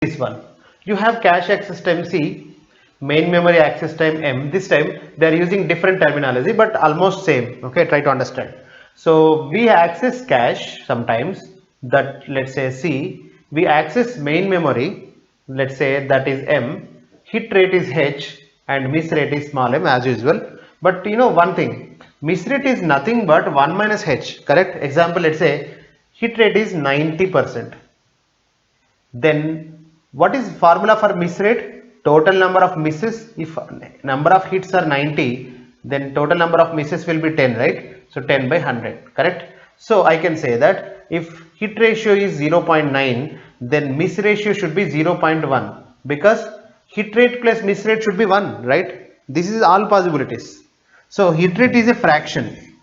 this one. You have cache access time C, main memory access time M. This time they are using different terminology but almost same. Okay, try to understand. So we access cache sometimes, that let's say C, we access main memory, let's say that is M, hit rate is H and miss rate is small m as usual. But you know one thing, miss rate is nothing but 1 minus H, correct? Example, let's say hit rate is 90%. Then what is formula for miss rate? Total number of misses. If number of hits are 90, then total number of misses will be 10, right? So 10 by 100, correct? So I can say that if hit ratio is 0.9, then miss ratio should be 0.1, because hit rate plus miss rate should be 1, right? This is all possibilities. So hit rate is a fraction.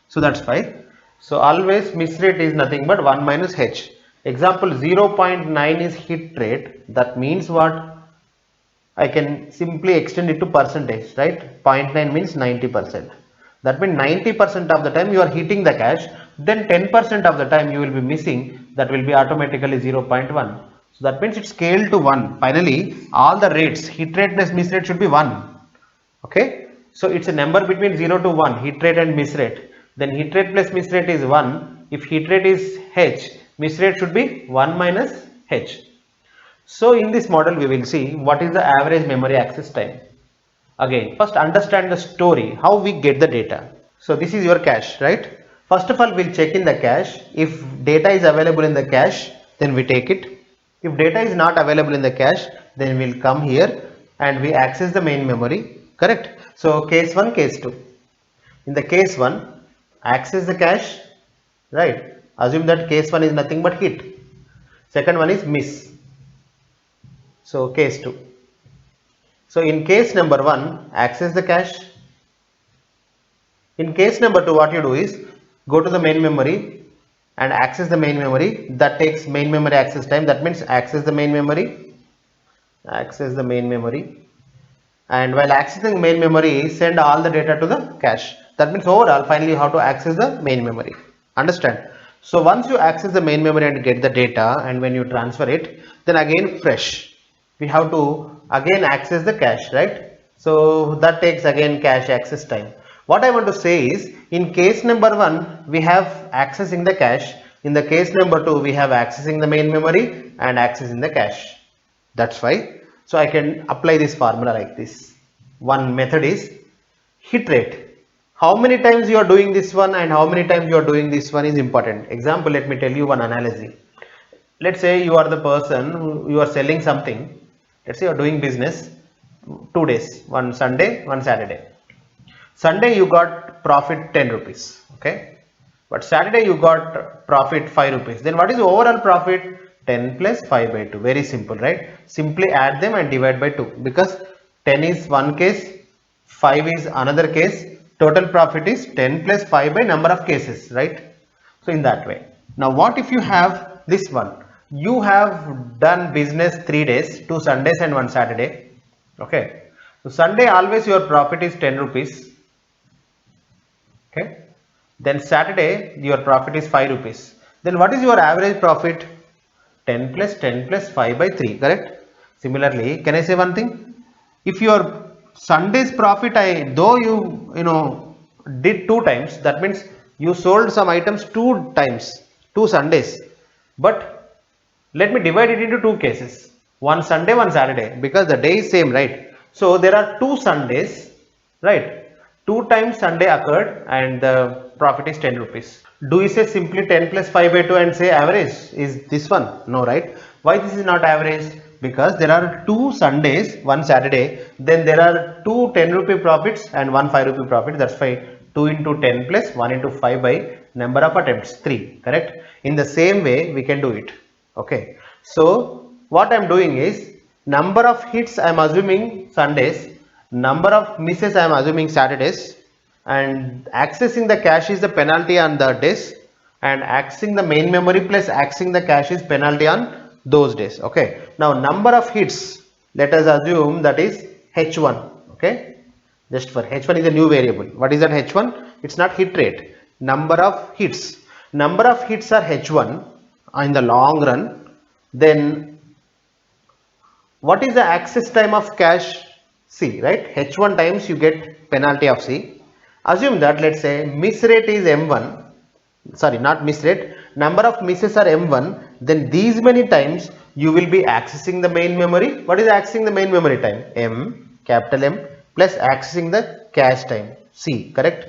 So that's why. So always miss rate is nothing but 1 minus H. Example 0.9 is hit rate. That means what? I can simply extend it to percentage, right? 0.9 means 90%. That means 90% of the time you are hitting the cache, then 10% of the time you will be missing, that will be automatically 0.1. So that means it's scaled to 1. Finally, all the rates, hit rate plus miss rate should be 1. Okay, so it's a number between 0 to 1, hit rate and miss rate. Then hit rate plus miss rate is 1. If hit rate is H, miss rate should be 1 minus H. So in this model we will see what is the average memory access time. Again, first understand the story, how we get the data. So this is your cache, right? First of all, we'll check in the cache. If data is available in the cache, then we take it. If data is not available in the cache, then we'll come here and we access the main memory, correct? So case 1, case 2. In the case 1, access the cache, right? Assume that case 1 is nothing but hit. Second one is miss. So case 2. So in case number 1, access the cache. In case number 2, what you do is go to the main memory and access the main memory. That takes main memory access time. That means access the main memory. Access the main memory. And while accessing main memory, send all the data to the cache. That means overall, finally you have to access the main memory. Understand? So once you access the main memory and get the data, and when you transfer it, then again fresh, we have to again access the cache, right? So that takes again cache access time. What I want to say is, in case number 1, we have accessing the cache. In the case number 2, we have accessing the main memory and accessing the cache. That's why. So I can apply this formula like this. One method is hit rate. How many times you are doing this one and how many times you are doing this one is important. Example, let me tell you one analogy. Let's say you are the person who you are selling something. Let's say you are doing business 2 days, one Sunday, one Saturday. Sunday you got profit 10 rupees, okay? But Saturday you got profit 5 rupees. Then what is the overall profit? 10 plus 5 by 2. Very simple, right? Simply add them and divide by 2, because 10 is one case, 5 is another case. Total profit is 10 plus 5 by number of cases, right? So in that way. Now what if you have this one? You have done business 3 days, 2 Sundays and 1 Saturday. Okay. So Sunday always your profit is 10 rupees. Okay. Then Saturday your profit is 5 rupees. Then what is your average profit? 10 plus 5 by 3, correct? Similarly, can I say one thing? If your Sunday's profit, though you did 2 times, that means you sold some items 2 times, 2 Sundays. But let me divide it into 2 cases. One Sunday, one Saturday, because the day is same, right? So there are 2 Sundays, right? 2 times Sunday occurred and the profit is 10 rupees. Do we say simply 10 plus 5 by 2 and say average is this one? No, right? Why this is not average? Because there are 2 Sundays, 1 Saturday, then there are 2 10 rupee profits and 1 5 rupee profit. That's why 2 into 10 plus 1 into 5 by number of attempts, 3, correct? In the same way we can do it. Okay. So what I am doing is, number of hits I am assuming Sundays, number of misses I am assuming Saturdays, and accessing the cache is the penalty on the days, and accessing the main memory plus accessing the cache is penalty on those days. Okay. Now number of hits, let us assume that is H1. Okay. Just for H1 is a new variable. What is that H1? It's not hit rate. Number of hits. Number of hits are H1 in the long run. Then what is the access time of cache C, right? H1 times you get penalty of C. Assume that, let's say, miss rate is M1, sorry, not miss rate, number of misses are M1, then these many times you will be accessing the main memory. What is accessing the main memory time? M, capital M, plus accessing the cache time C, correct?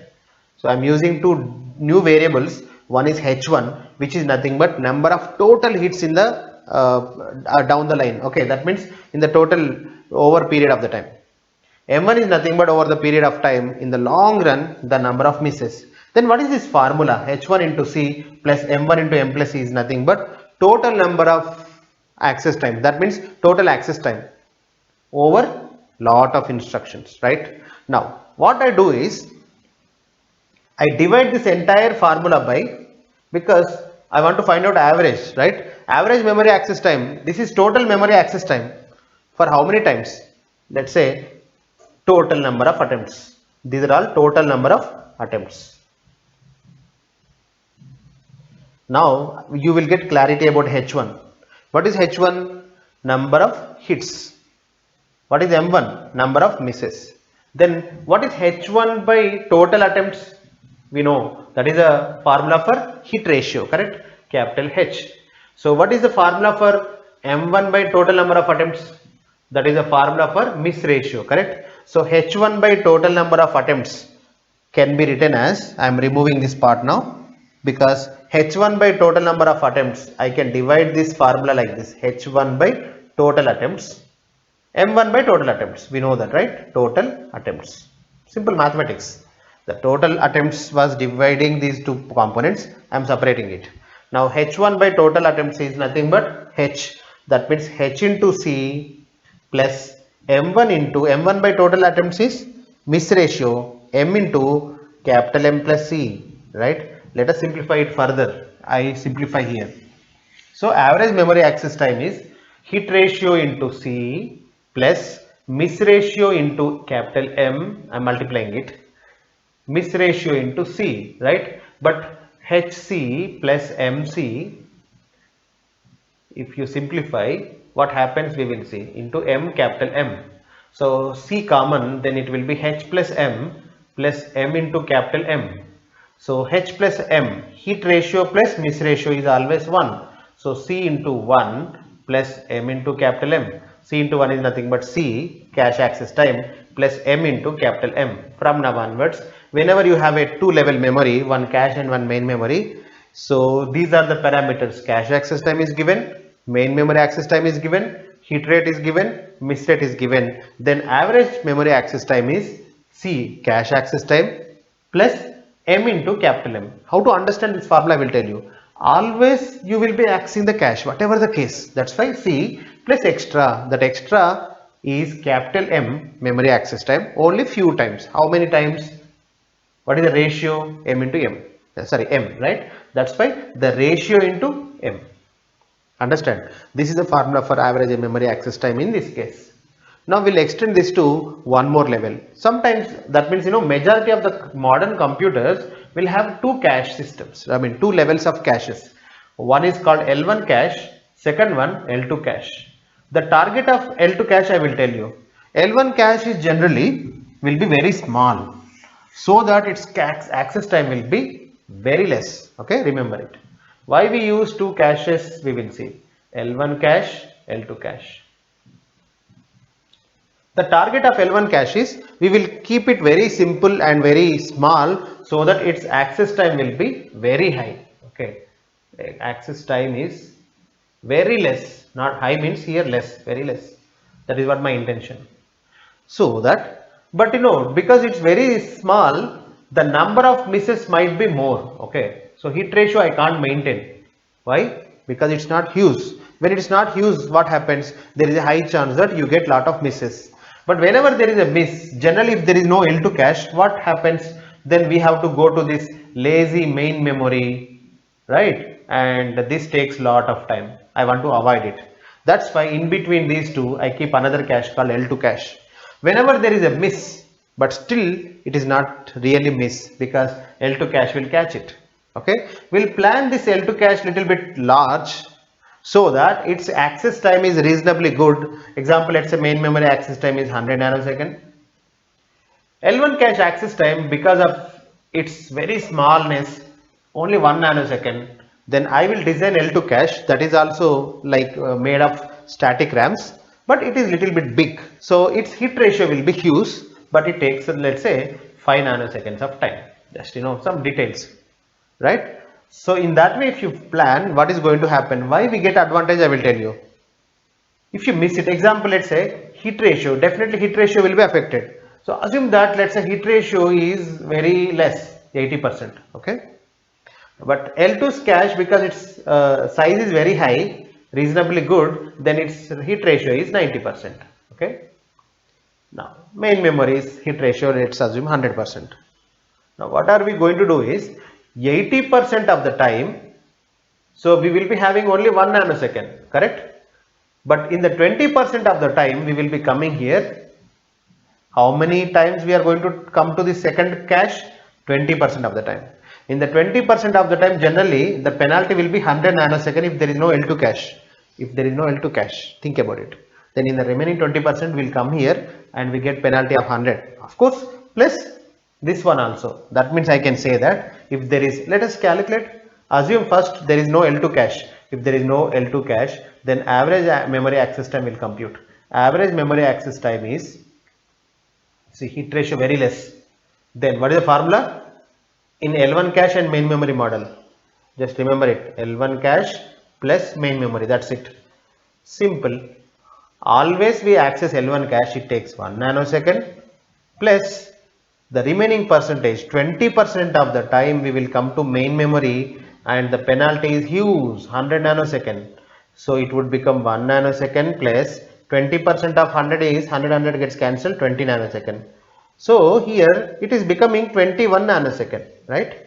So I am using two new variables. One is H1, which is nothing but number of total hits in the down the line. Okay, that means in the total over period of the time. M1 is nothing but over the period of time in the long run the number of misses. Then what is this formula? H1 into C plus M1 into M plus C is nothing but total number of access time. That means total access time over lot of instructions, right? Now what I do is I divide this entire formula by, because I want to find out average, right? Average memory access time. This is total memory access time for how many times? Let's say total number of attempts. These are all total number of attempts. Now you will get clarity about H1. What is H1? Number of hits. What is M1? Number of misses. Then what is H1 by total attempts? We know that is a formula for hit ratio, correct? Capital H. So what is the formula for M1 by total number of attempts? That is a formula for miss ratio, correct? So H1 by total number of attempts can be written as, I am removing this part now, because H1 by total number of attempts, I can divide this formula like this: H1 by total attempts, M1 by total attempts. We know that, right? Total attempts. Simple mathematics. The total attempts was dividing these two components. I am separating it. Now H1 by total attempts is nothing but H. That means H into C plus M1 into M1 by total attempts is miss ratio, M into capital M plus C, right? Let us simplify it further. I simplify here. So average memory access time is hit ratio into C plus miss ratio into capital M. I am multiplying it. Miss ratio into C, right? But HC plus MC, if you simplify, what happens we will see, into M capital M. So C common, then it will be H plus M into capital M. So H plus M, hit ratio plus miss ratio is always 1. So C into 1 plus M into capital M. C into 1 is nothing but C, cache access time, plus M into capital M. From now onwards, whenever you have a two-level memory, one cache and one main memory, so these are the parameters. Cache access time is given, main memory access time is given, hit rate is given, miss rate is given. Then average memory access time is C, cache access time, plus M into capital M. How to understand this formula I will tell you. Always you will be accessing the cache, whatever the case. That's why C plus extra. That extra is capital M memory access time, only few times. How many times? What is the ratio? M into M. Sorry, M, right? That's why the ratio into M. Understand? This is the formula for average memory access time in this case. Now we'll extend this to one more level. Sometimes that means, majority of the modern computers will have two cache systems. I mean, two levels of caches. One is called L1 cache, second one L2 cache. The target of L2 cache I will tell you. L1 cache is generally will be very small, so that its access time will be very less. Okay, remember it. Why we use two caches we will see. L1 cache, L2 cache. The target of L1 cache is we will keep it very simple and very small, so that its access time will be very high. Okay, access time is very less, not high means here less, very less. That is what my intention. So that, but because it's very small, the number of misses might be more. Okay, so hit ratio I can't maintain. Why? Because it's not huge. When it's not huge, what happens? There is a high chance that you get lot of misses. But whenever there is a miss, generally if there is no L2 cache, what happens? Then we have to go to this lazy main memory, right? And this takes lot of time. I want to avoid it. That's why in between these two, I keep another cache called L2 cache. Whenever there is a miss, but still it is not really miss, because L2 cache will catch it. Okay, we'll plan this L2 cache little bit large, so that its access time is reasonably good. Example, let's say main memory access time is 100 nanosecond. L1 cache access time, because of its very smallness, only 1 nanosecond. Then I will design L2 cache that is also like made of static RAMs, but it is little bit big. So its hit ratio will be huge, but it takes let's say 5 nanoseconds of time. Just some details, right? So in that way, if you plan, what is going to happen? Why we get advantage? I will tell you. If you miss it, example, let's say hit ratio, definitely hit ratio will be affected. So assume that let's say hit ratio is very less, 80%. Okay. But L2's cache, because its size is very high, reasonably good, then its hit ratio is 90%. Okay. Now main memory's hit ratio, let's assume 100%. Now what are we going to do is 80% of the time, so we will be having only 1 nanosecond, correct? But in the 20% of the time we will be coming here. How many times we are going to come to the second cache? 20% of the time. In the 20% of the time, generally the penalty will be 100 nanosecond if there is no L2 cache. If there is no L2 cache, think about it. Then in the remaining 20% will come here and we get penalty of 100. Of course, plus this one also. That means I can say that if there is, let us calculate, assume first there is no L2 cache. If there is no L2 cache, then average memory access time will compute. Average memory access time is, see, hit ratio very less. Then what is the formula? In L1 cache and main memory model, just remember it, L1 cache plus main memory, that's it. Simple. Always we access L1 cache, it takes 1 nanosecond plus the remaining percentage, 20% of the time we will come to main memory and the penalty is huge, 100 nanosecond. So it would become 1 nanosecond plus 20% of 100 is 100 gets cancelled, 20 nanosecond. So here it is becoming 21 nanosecond, right?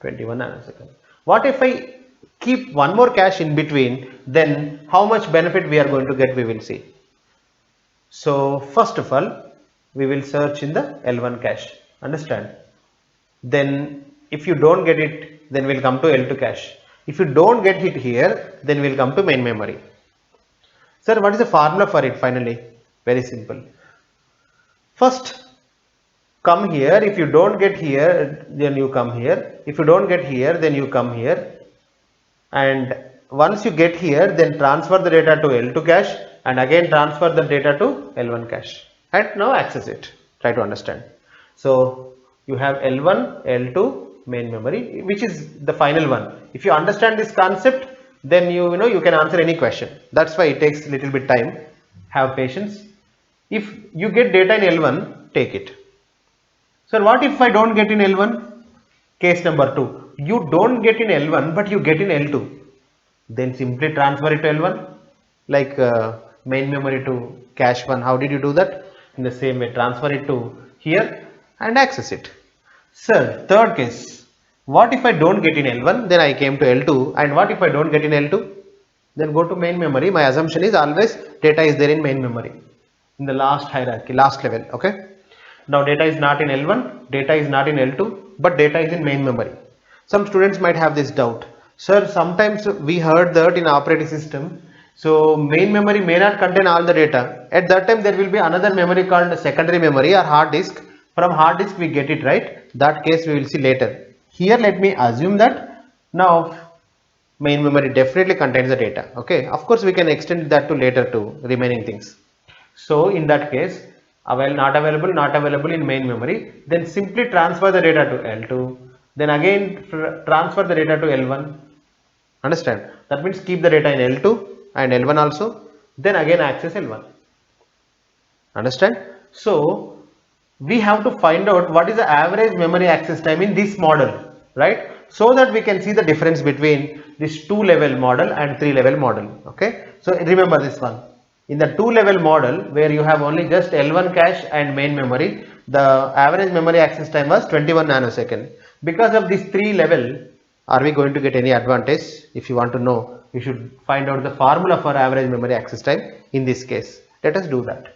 21 nanosecond. What if I keep one more cache in between? Then how much benefit we are going to get, we will see. So first of all, we will search in the L1 cache, understand? Then if you don't get it, then we'll come to L2 cache. If you don't get it here, then we'll come to main memory. Sir, what is the formula for it finally? Very simple. First, come here. If you don't get here, then you come here. If you don't get here, then you come here. And once you get here, then transfer the data to L2 cache and again transfer the data to L1 cache. And now access it. Try to understand. So you have L1, L2, main memory, which is the final one. If you understand this concept, then you can answer any question. That's why it takes a little bit time. Have patience. If you get data in L1, take it. So what if I don't get in L1? Case number 2. You don't get in L1, but you get in L2. Then simply transfer it to L1, like main memory to cache 1. How did you do that? In the same way, transfer it to here and access it. Sir, third case. What if I don't get in L1, then I came to L2, and what if I don't get in L2? Then go to main memory. My assumption is always data is there in main memory, in the last hierarchy, last level, okay? Now data is not in L1, data is not in L2, but data is in main memory. Some students might have this doubt. Sir, sometimes we heard that in operating system, so main memory may not contain all the data. At that time there will be another memory called secondary memory or hard disk. From hard disk we get it, right? That case we will see later. Here let me assume that now main memory definitely contains the data. Okay, of course we can extend that to later to remaining things. So in that case, not available in main memory, then simply transfer the data to L2, then again transfer the data to L1. Understand? That means keep the data in L2 and L1 also, then again access L1. Understand? So we have to find out what is the average memory access time in this model, right? So that we can see the difference between this 2-level model and 3-level model. Okay, so remember this one. In the 2-level model, where you have only just L1 cache and main memory, the average memory access time was 21 nanosecond. Because of this 3-level, are we going to get any advantage? If you want to know, you should find out the formula for average memory access time in this case. Let us do that.